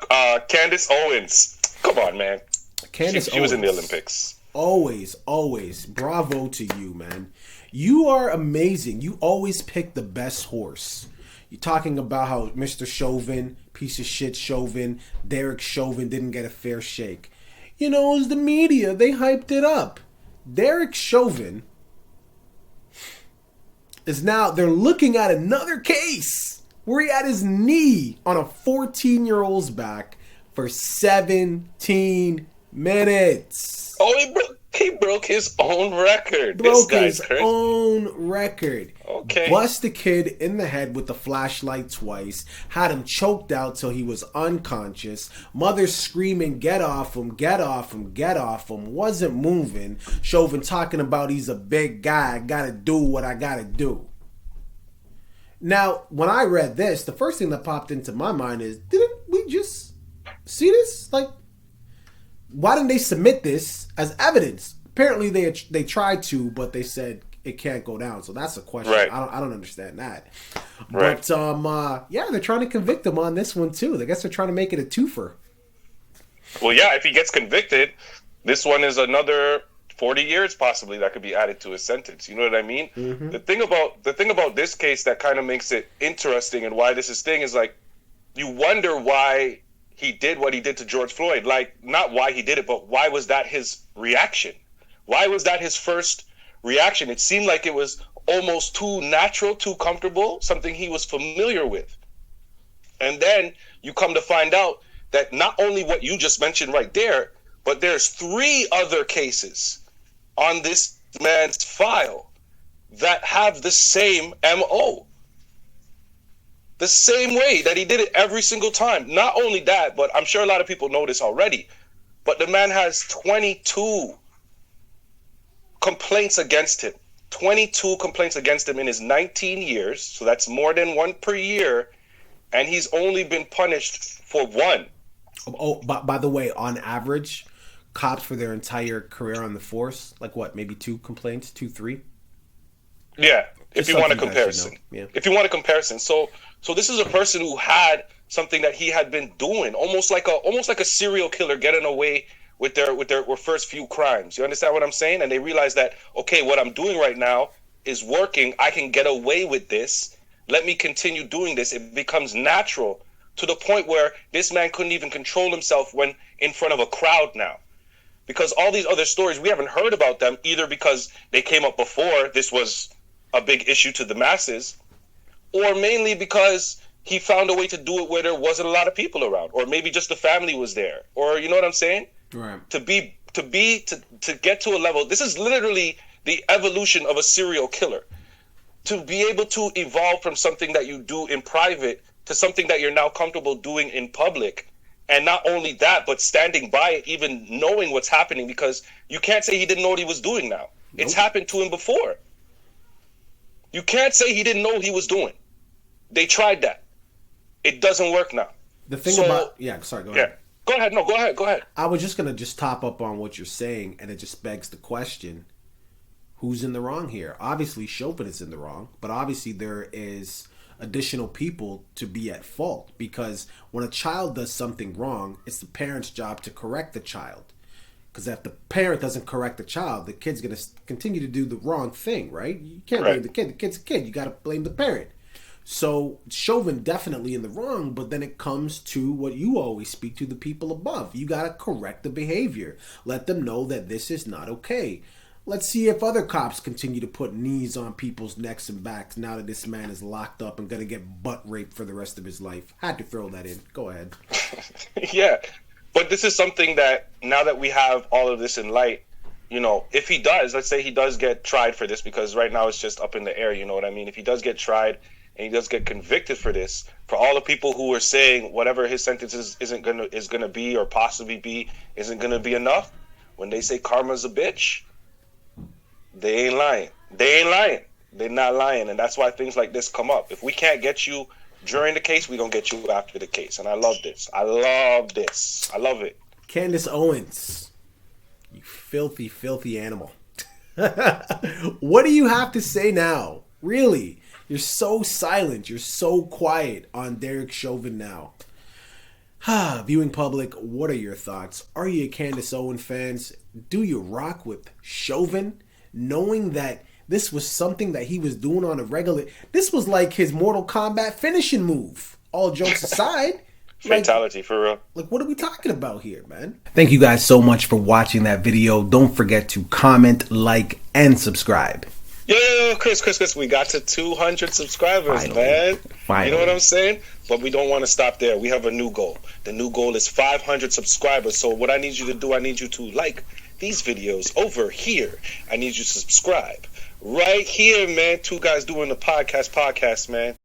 Candace Owens. Come on, man. Candace She was in the Owens. Olympics. Always, always. Bravo to you, man. You are amazing. You always pick the best horse. You're talking about how Mr. Chauvin, piece of shit Chauvin, Derek Chauvin didn't get a fair shake. You know, it was the media. They hyped it up. Derek Chauvin is now, they're looking at another case where he had his knee on a 14-year-old's back for 17 minutes. Oh, he broke his own record. This Broke guy's his crazy. own record. Okay. Bust the kid in the head with the flashlight twice. Had him choked out till he was unconscious. Mother screaming, get off him, get off him, get off him. Wasn't moving. Chauvin talking about he's a big guy. I gotta do what I gotta do. Now, when I read this, the first thing that popped into my mind is, didn't we just see this? Like, why didn't they submit this as evidence? Apparently they tried to, but they said it can't go down. So that's a question. Right. I don't understand that. Right. But yeah, they're trying to convict him on this one too. I guess they're trying to make it a twofer. Well, yeah, if he gets convicted, this one is another 40 years possibly that could be added to his sentence. You know what I mean? Mm-hmm. The thing about this case that kind of makes it interesting and why this is thing is like you wonder why he did what he did to George Floyd. Like, not why he did it, but why was that his reaction? Why was that his first reaction? It seemed like it was almost too natural, too comfortable, something he was familiar with. And then you come to find out that not only what you just mentioned right there, but there's 3 other cases on this man's file that have the same MO. The same way that he did it every single time. Not only that, but I'm sure a lot of people know this already, but the man has 22 complaints against him. 22 complaints against him in his 19 years, so that's more than one per year, and he's only been punished for 1. Oh, by the way, on average, cops for their entire career on the force, like what, maybe 2 complaints, 2, 3? Yeah, if Just you want a something you guys should comparison. know. Yeah. If you want a comparison. So this is a person who had something that he had been doing, almost like a serial killer getting away with their first few crimes. You understand what I'm saying? And they realize that, okay, what I'm doing right now is working. I can get away with this. Let me continue doing this. It becomes natural to the point where this man couldn't even control himself when in front of a crowd now. Because all these other stories, we haven't heard about them either because they came up before this was a big issue to the masses, or mainly because he found a way to do it where there wasn't a lot of people around, or maybe just the family was there, or you know what I'm saying? Right. To get to a level, this is literally the evolution of a serial killer. To be able to evolve from something that you do in private to something that you're now comfortable doing in public. And not only that, but standing by it, even knowing what's happening, because you can't say he didn't know what he was doing now. Nope. It's happened to him before. You can't say he didn't know what he was doing. They tried that. It doesn't work now. The thing about... Yeah, sorry, go ahead. Yeah. Go ahead. No, go ahead. I was just going to just top up on what you're saying, and it just begs the question, who's in the wrong here? Obviously, Chauvin is in the wrong, but obviously there is additional people to be at fault, because when a child does something wrong, it's the parent's job to correct the child. Because if the parent doesn't correct the child, the kid's going to continue to do the wrong thing, right? You can't blame the kid. The kid's a kid. You got to blame the parent. So Chauvin definitely in the wrong, but then it comes to what you always speak to, the people above. You got to correct the behavior. Let them know that this is not okay. Let's see if other cops continue to put knees on people's necks and backs now that this man is locked up and going to get butt raped for the rest of his life. Had to throw that in. Go ahead. Yeah. But this is something that now that we have all of this in light, you know, if he does, let's say he does get tried for this, because right now it's just up in the air, you know what I mean? If he does get tried and he does get convicted for this, for all the people who are saying whatever his sentence is gonna be or possibly be isn't gonna be enough, when they say karma's a bitch, they ain't lying. They ain't lying. They're not lying, and that's why things like this come up. If we can't get you during the case, we gonna get you after the case. And I love this. I love this. I love it. Candace Owens, you filthy, filthy animal. What do you have to say now? Really? You're so silent. You're so quiet on Derek Chauvin now. Viewing public, what are your thoughts? Are you a Candace Owen fans? Do you rock with Chauvin? Knowing that this was something that he was doing on a regular... This was like his Mortal Kombat finishing move. All jokes aside. Fatality, for real. Like, what are we talking about here, man? Thank you guys so much for watching that video. Don't forget to comment, like, and subscribe. Yo, Chris, we got to 200 subscribers, man. Finally. You know what I'm saying? But we don't want to stop there. We have a new goal. The new goal is 500 subscribers. So what I need you to do, I need you to like these videos over here. I need you to subscribe right here, man. Two guys doing the podcast, man.